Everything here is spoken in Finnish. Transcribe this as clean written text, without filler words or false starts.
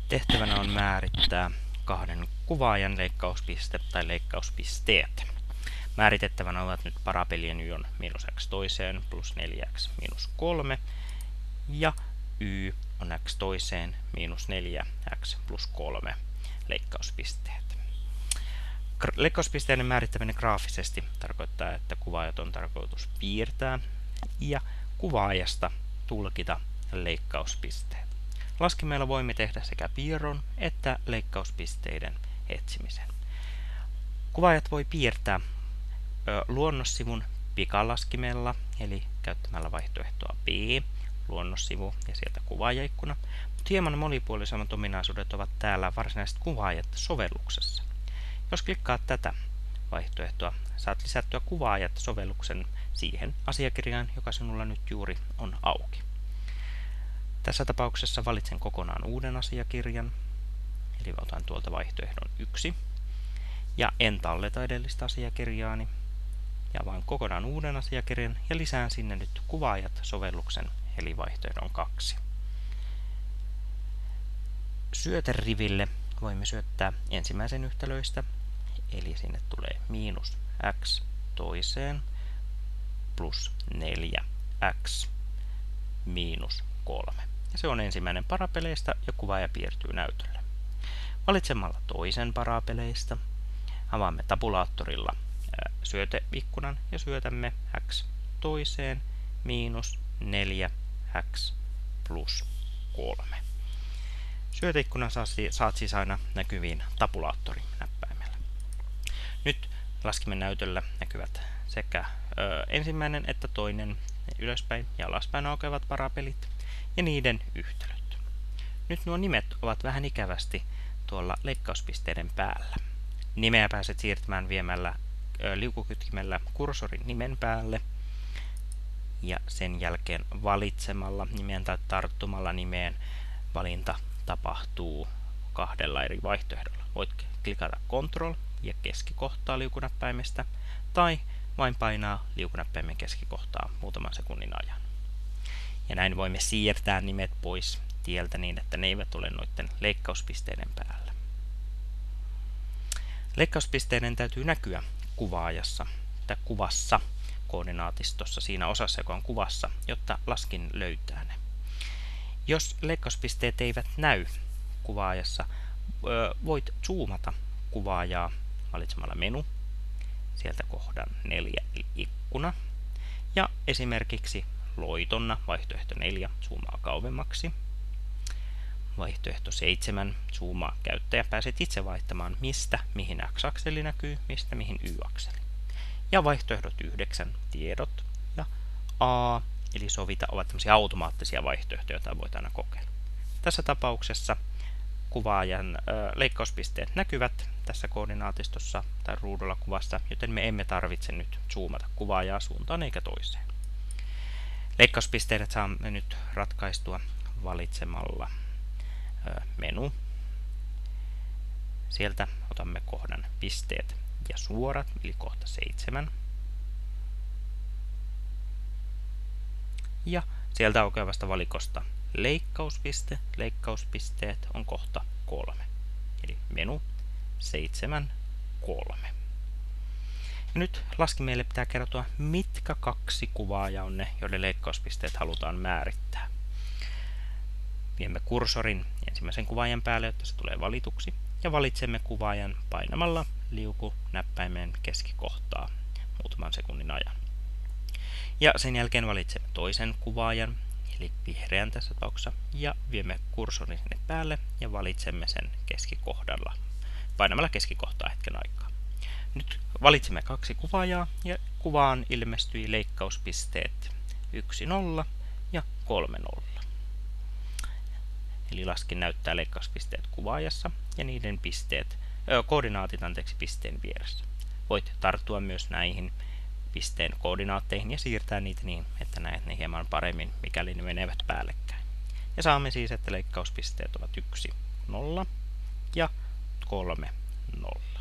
Tehtävänä on määrittää kahden kuvaajan leikkauspiste tai leikkauspisteet. Määritettävänä ovat nyt parapelien y on miinus x toiseen plus 4x miinus 3 ja y on x toiseen miinus 4x plus 3 leikkauspisteet. Leikkauspisteiden määrittäminen graafisesti tarkoittaa, että kuvaajat on tarkoitus piirtää ja kuvaajasta tulkita leikkauspisteet. Laskimella voimme tehdä sekä piirron että leikkauspisteiden etsimisen. Kuvaajat voi piirtää luonnossivun pikalaskimella, eli käyttämällä vaihtoehtoa B, luonnossivu ja sieltä kuvaajaikkuna, mutta hieman monipuolisemmat ominaisuudet ovat täällä varsinaiset kuvaajat sovelluksessa. Jos klikkaat tätä vaihtoehtoa, saat lisättyä kuvaajat sovelluksen siihen asiakirjaan, joka sinulla nyt juuri on auki. Tässä tapauksessa valitsen kokonaan uuden asiakirjan, eli otan tuolta vaihtoehdon 1, ja en talleta edellistä asiakirjaani, ja avaan kokonaan uuden asiakirjan ja lisään sinne nyt kuvaajat-sovelluksen, eli vaihtoehdon 2. Syöteriville voimme syöttää ensimmäisen yhtälöistä, eli sinne tulee miinus x toiseen plus 4x miinus 3. Ja se on ensimmäinen parapeleistä ja kuvaaja piirtyy näytölle. Valitsemalla toisen parapeleista avaamme tabulaattorilla syöteikkunan ja syötämme x toiseen miinus 4x plus 3. Syöteikkunan saat siis aina näkyviin tabulaattorinäppäimellä. Nyt laskimen näytöllä näkyvät sekä ensimmäinen että toinen ylöspäin ja alaspäin aukeavat parapelit ja niiden yhtälöt. Nyt nuo nimet ovat vähän ikävästi tuolla leikkauspisteiden päällä. Nimeä pääset siirtämään viemällä liukukytkimellä kursorin nimen päälle ja sen jälkeen valitsemalla nimen tai tarttumalla nimeen valinta tapahtuu kahdella eri vaihtoehdolla. Voit klikata Ctrl ja keskikohtaa liukunäppäimestä tai vain painaa liukunäppäimen keskikohtaa muutaman sekunnin ajan. Ja näin voimme siirtää nimet pois tieltä niin, että ne eivät ole noiden leikkauspisteiden päällä. Leikkauspisteiden täytyy näkyä kuvaajassa tai kuvassa koordinaatistossa siinä osassa, joka on kuvassa, jotta laskin löytää ne. Jos leikkauspisteet eivät näy kuvaajassa, voit zoomata kuvaajaa valitsemalla menu, sieltä kohdan 4 eli ikkuna, ja esimerkiksi loitonna vaihtoehto 4 zoomaa kauemmaksi, vaihtoehto 7 zoomaa käyttäjä, pääset itse vaihtamaan mistä mihin x-akseli näkyy, mistä mihin y-akseli. Ja vaihtoehdot 9 tiedot ja A eli sovita ovat tämmöisiä automaattisia vaihtoehtoja, joita voit aina kokeilla. Tässä tapauksessa kuvaajan leikkauspisteet näkyvät tässä koordinaatistossa tai ruudulla kuvassa, joten me emme tarvitse nyt zoomata kuvaajaa suuntaan eikä toiseen. Leikkauspisteet saamme nyt ratkaistua valitsemalla menu. Sieltä otamme kohdan pisteet ja suorat, eli kohta 7. Ja sieltä aukeavasta valikosta leikkauspiste, leikkauspisteet on kohta 3. Eli menu 7, 3. Ja nyt laskimeelle pitää kertoa, mitkä kaksi kuvaajaa on ne, joiden leikkauspisteet halutaan määrittää. Viemme kursorin ensimmäisen kuvaajan päälle, jotta se tulee valituksi, ja valitsemme kuvaajan painamalla liukunäppäimen keskikohtaa muutaman sekunnin ajan. Ja sen jälkeen valitsemme toisen kuvaajan, eli vihreän tässä tapauksessa, ja viemme kursorin sinne päälle ja valitsemme sen keskikohdalla, painamalla keskikohtaa hetken aikaa. Nyt valitsemme kaksi kuvaajaa ja kuvaan ilmestyi leikkauspisteet 1, 0 ja 3, 0. Eli laskin näyttää leikkauspisteet kuvaajassa ja niiden koordinaatit pisteen vieressä. Voit tarttua myös näihin pisteen koordinaatteihin ja siirtää niitä niin, että näet ne hieman paremmin, mikäli ne menevät päällekkäin. Ja saamme siis, että leikkauspisteet ovat 1, 0 ja 3, 0.